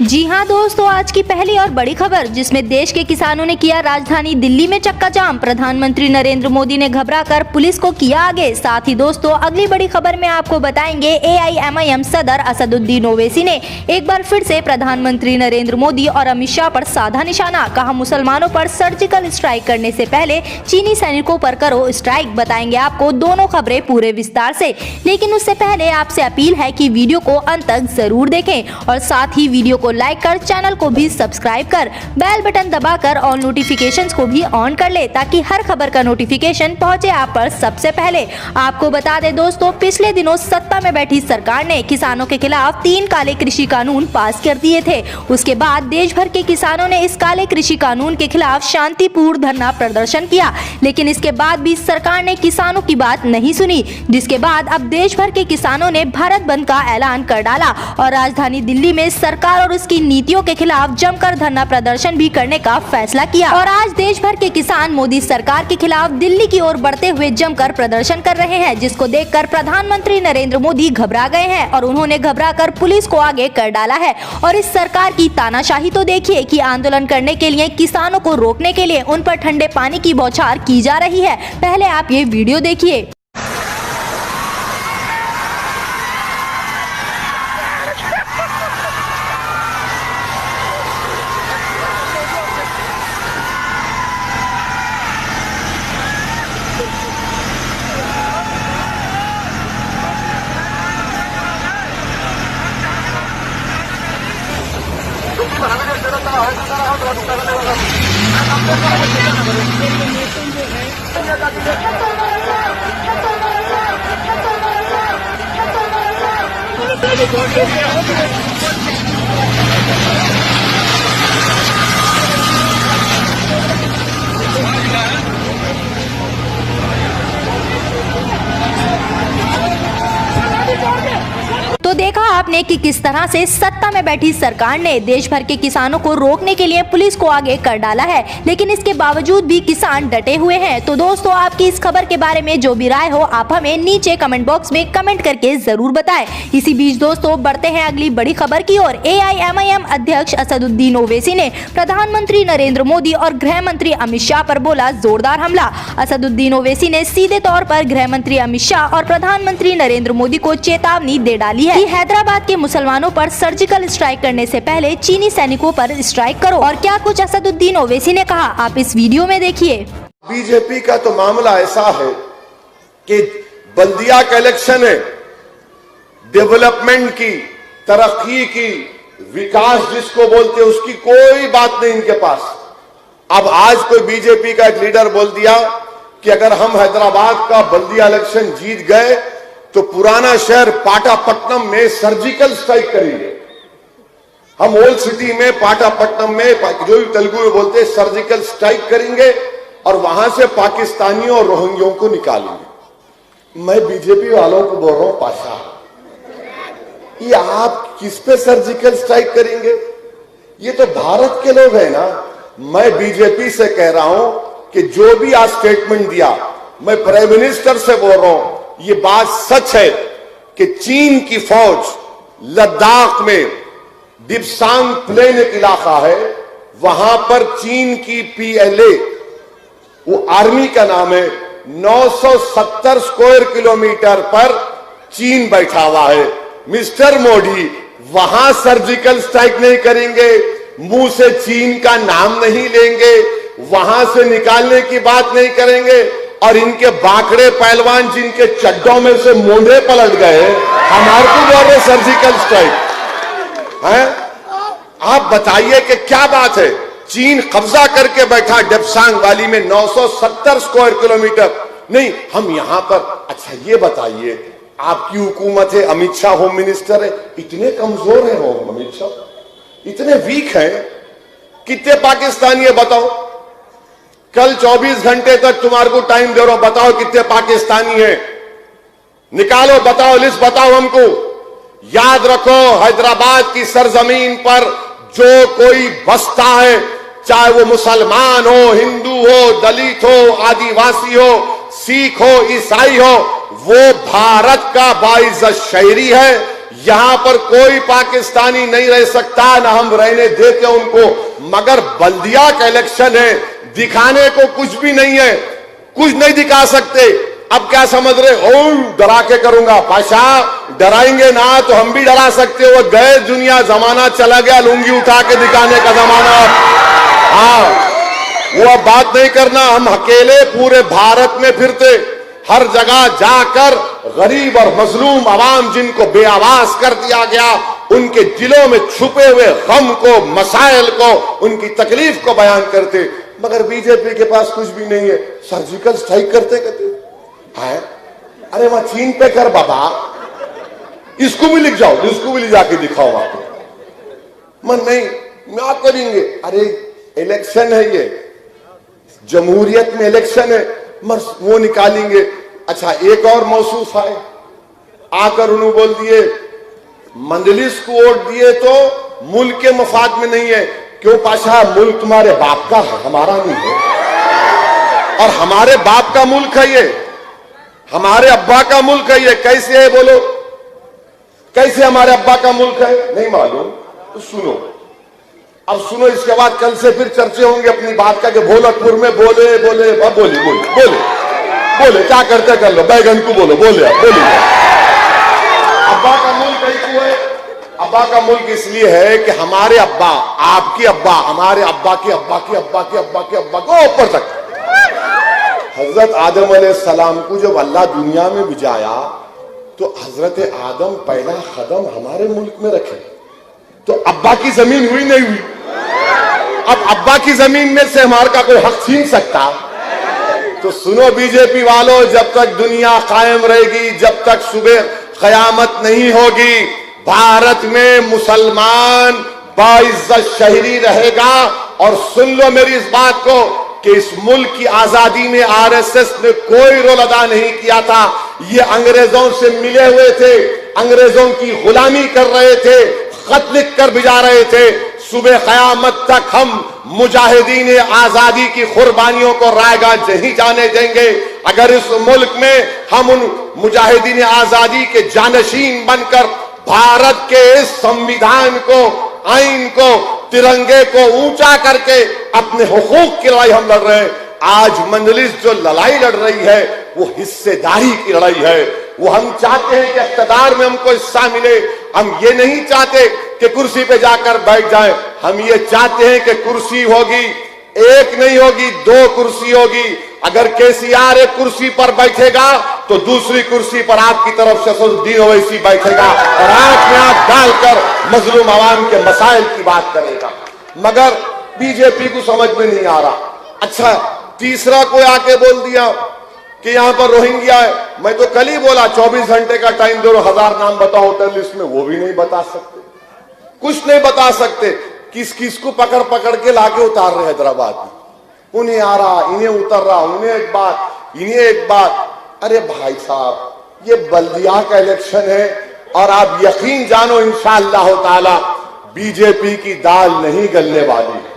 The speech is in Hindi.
जी हां दोस्तों, आज की पहली और बड़ी खबर जिसमें देश के किसानों ने किया राजधानी दिल्ली में चक्का जाम। प्रधानमंत्री नरेंद्र मोदी ने घबराकर पुलिस को किया आगे। साथ ही दोस्तों अगली बड़ी खबर में आपको बताएंगे AIMIM सदर असदुद्दीन ओवैसी ने एक बार फिर से प्रधानमंत्री नरेंद्र मोदी और अमित शाह पर साधा निशाना। कहा मुसलमानों पर सर्जिकल स्ट्राइक करने से पहले चीनी सैनिकों पर करो स्ट्राइक। बताएंगे आपको दोनों खबरें पूरे विस्तार से, लेकिन उससे पहले आपसे अपील है कि वीडियो को अंत तक जरूर देखें और साथ ही वीडियो को लाइक कर चैनल को भी सब्सक्राइब कर बेल बटन दबाकर ऑल नोटिफिकेशंस को भी ऑन कर ले ताकि हर खबर का नोटिफिकेशन पहुंचे आप पर सबसे पहले। आपको बता दें दोस्तों, पिछले दिनों सत्ता में बैठी सरकार ने किसानों के खिलाफ 3 काले कृषि कानून पास कर दिए थे। उसके बाद देश भर के किसानों ने इस काले कृषि कानून के खिलाफ शांतिपूर्ण धरना प्रदर्शन किया, लेकिन इसके बाद भी सरकार ने किसानों की बात नहीं सुनी, जिसके बाद अब देश भर के किसानों ने भारत बंद का ऐलान कर डाला और राजधानी दिल्ली में सरकार और उसकी नीतियों के खिलाफ जमकर धरना प्रदर्शन भी करने का फैसला किया। और आज देश भर के किसान मोदी सरकार के खिलाफ दिल्ली की ओर बढ़ते हुए जमकर प्रदर्शन कर रहे हैं, जिसको देखकर प्रधानमंत्री नरेंद्र मोदी घबरा गए हैं और उन्होंने घबराकर पुलिस को आगे कर डाला है। और इस सरकार की तानाशाही तो देखिए कि आंदोलन करने के लिए किसानों को रोकने के लिए उन पर ठंडे पानी की बौछार की जा रही है। पहले आप ये वीडियो देखिए। तो देखा आपने कि किस तरह से सत्ता में बैठी सरकार ने देश भर के किसानों को रोकने के लिए पुलिस को आगे कर डाला है, लेकिन इसके बावजूद भी किसान डटे हुए हैं। तो दोस्तों आपकी इस खबर के बारे में जो भी राय हो आप हमें नीचे कमेंट बॉक्स में कमेंट करके जरूर बताएं। इसी बीच दोस्तों बढ़ते हैं अगली बड़ी खबर की ओर। AIMIM अध्यक्ष असदुद्दीन ओवैसी ने प्रधानमंत्री नरेंद्र मोदी और गृह मंत्री अमित शाह पर बोला जोरदार हमला। असदुद्दीन ओवैसी ने सीधे तौर पर गृह मंत्री अमित शाह और प्रधानमंत्री नरेंद्र मोदी को चेतावनी दे डाली है कि हैदराबाद के मुसलमानों पर सर्जिकल स्ट्राइक करने से पहले चीनी सैनिकों पर स्ट्राइक करो। और क्या कुछ असदुद्दीन ओवैसी ने कहा आप इस वीडियो में देखिए। बीजेपी का तो मामला ऐसा है कि बल्दिया का इलेक्शन है, डेवलपमेंट की, तरक्की की, विकास जिसको बोलते उसकी कोई बात नहीं इनके पास। अब आज कोई बीजेपी का एक लीडर बोल दिया कि अगर हम हैदराबाद का बल्दिया इलेक्शन जीत गए तो पुराना शहर पाटापट्टनम में सर्जिकल स्ट्राइक करेंगे। हम ओल्ड सिटी में पाटापट्टनम में जो भी तेलुगु में बोलते हैं सर्जिकल स्ट्राइक करेंगे और वहां से पाकिस्तानियों और रोहिंग्यों को निकालेंगे। मैं बीजेपी वालों को बोल रहा हूं पाशा, ये आप किस पे सर्जिकल स्ट्राइक करेंगे? ये तो भारत के लोग हैं ना। मैं बीजेपी से कह रहा हूं कि जो भी आज स्टेटमेंट दिया, मैं प्राइम मिनिस्टर से बोल रहा हूं, ये बात सच है कि चीन की फौज लद्दाख में डिप्सांग प्लेन एक इलाका है, वहां पर चीन की PLA, वो आर्मी का नाम है, 970 स्क्वायर किलोमीटर पर चीन बैठा हुआ है। मिस्टर मोदी वहां सर्जिकल स्ट्राइक नहीं करेंगे, मुंह से चीन का नाम नहीं लेंगे, वहां से निकालने की बात नहीं करेंगे और इनके बाकड़े पहलवान जिनके चड्डों में से मोंढे पलट गए हमारे को बोल रहे सर्जिकल स्ट्राइक है। आप बताइए कि क्या बात है? चीन कब्जा करके बैठा डेप्सांग वैली में 970 स्क्वायर किलोमीटर। नहीं, हम यहां पर। अच्छा ये बताइए, आपकी हुकूमत है, अमित शाह होम मिनिस्टर है, इतने कमजोर है होम अमित शाह, इतने वीक है। कितने पाकिस्तानी है बताओ? कल 24 घंटे तक तुम्हारे को टाइम दे रहा हूं, बताओ कितने पाकिस्तानी हैं? निकालो, बताओ, लिस्ट बताओ हमको। याद रखो, हैदराबाद की सरजमीन पर जो कोई बसता है, चाहे वो मुसलमान हो, हिंदू हो, दलित हो, आदिवासी हो, सिख हो, ईसाई हो, वो भारत का बाइज्जत शहरी है, यहां पर कोई पाकिस्तानी नहीं रह सकता, ना हम रहने देते उनको। मगर बल्दिया का इलेक्शन है, दिखाने को कुछ भी नहीं है, कुछ नहीं दिखा सकते। अब क्या समझ रहे? ओ डरा के करूंगा। पाशा डराएंगे ना तो हम भी डरा सकते हो। गए दुनिया, जमाना चला गया लुंगी उठा के दिखाने का जमाना। हाँ, वो अब बात नहीं करना। हम अकेले पूरे भारत में फिरते, हर जगह जाकर गरीब और मजलूम आवाम जिनको बेआवाज कर दिया गया, उनके दिलों में छुपे हुए गम को, मसाइल को, उनकी तकलीफ को बयान करते। मगर बीजेपी के पास कुछ भी नहीं है। सर्जिकल स्ट्राइक करते कहते है, अरे वहां चीन पे कर बाबा, इसको भी लिख जाओ, इसको भी ले जाके दिखाओ आपको। मन नहीं, क्या करेंगे? अरे इलेक्शन है, ये जमहूरियत में इलेक्शन है, वो निकालेंगे। अच्छा, एक और मौसूफ है, आकर उन्होंने बोल दिए मंजलिस को वोट दिए तो मुल्क के मफाद में नहीं है। क्यों पाशा? मुल्क तुम्हारे बाप का है, हमारा नहीं है। और हमारे बाप का मुल्क है ये, हमारे अब्बा का मुल्क है ये। कैसे है बोलो? कैसे हमारे अब्बा का मुल्क है? नहीं मालूम तो सुनो। अब सुनो, इसके बाद कल से फिर चर्चे होंगे अपनी बात का कि भोलकपुर में बोले बोले बोले बोले बोले बोले क्या करते कर लो, बैगन को बोलो, बोले बोलिए। अब्बा का मुल्क क्यों है? अब्बा का मुल्क इसलिए है कि हमारे अब्बा, आपकी अब्बा, हमारे अब्बा के अब्बा के अब्बा के अब्बा के अब्बा को ऊपर तक हजरत आदम अलैहिस्सलाम को जब अल्लाह दुनिया में भिजाया तो हजरत आदम पहला कदम हमारे मुल्क में रखे। तो अब्बा की जमीन हुई नहीं हुई? अब अब्बा की जमीन में से हमारे का कोई हक छीन सकता? तो सुनो बीजेपी वालों, जब तक दुनिया कायम रहेगी, जब तक सुबह कयामत नहीं होगी, भारत में मुसलमान बाइज्जत शहरी रहेगा। और सुन लो मेरी इस बात को कि इस मुल्क की आजादी में आरएसएस ने कोई रोल अदा नहीं किया था। ये अंग्रेजों से मिले हुए थे, अंग्रेजों की गुलामी कर रहे थे, खत लिख कर भिजा रहे थे। सुबह कयामत तक हम मुजाहिदीन आजादी की कुर्बानियों को रायगा नहीं जाने देंगे। अगर इस मुल्क में हम उन मुजाहिदीन आजादी के जानशीन बनकर भारत के इस संविधान को, आइन को, तिरंगे को ऊंचा करके अपने हुकूक की लड़ाई हम लड़ रहे हैं। आज मंजलिस जो लड़ाई लड़ रही है वो हिस्सेदारी की लड़ाई है। वो हम चाहते हैं कि इख्तियार में हमको हिस्सा मिले। हम ये नहीं चाहते कि कुर्सी पे जाकर बैठ जाएं। हम ये चाहते हैं कि कुर्सी होगी, एक नहीं होगी, 2 कुर्सी होगी। अगर केसीआर एक कुर्सी पर बैठेगा तो दूसरी कुर्सी पर आपकी तरफ से असदुद्दीन ओवैसी बैठेगा और आंख में आंख डालकर मजलूम आवाम के मसाइल की बात करेगा। मगर बीजेपी को समझ में नहीं आ रहा। अच्छा, तीसरा कोई आके बोल दिया कि यहां पर रोहिंग्या है। मैं तो कल ही बोला 24 घंटे का टाइम दो, 1000 नाम बताओ होटल लिस्ट में, वो भी नहीं बता सकते, कुछ नहीं बता सकते। किस किस को पकड़ पकड़ के लाके उतार रहे हैदराबाद में, उन्हें आ रहा, इन्हें उतर रहा, उन्हें एक बात, इन्हें एक बात। अरे भाई साहब, ये बल्दिया का इलेक्शन है और आप यकीन जानो इंशाअल्लाह ताला बीजेपी की दाल नहीं गलने वाली है।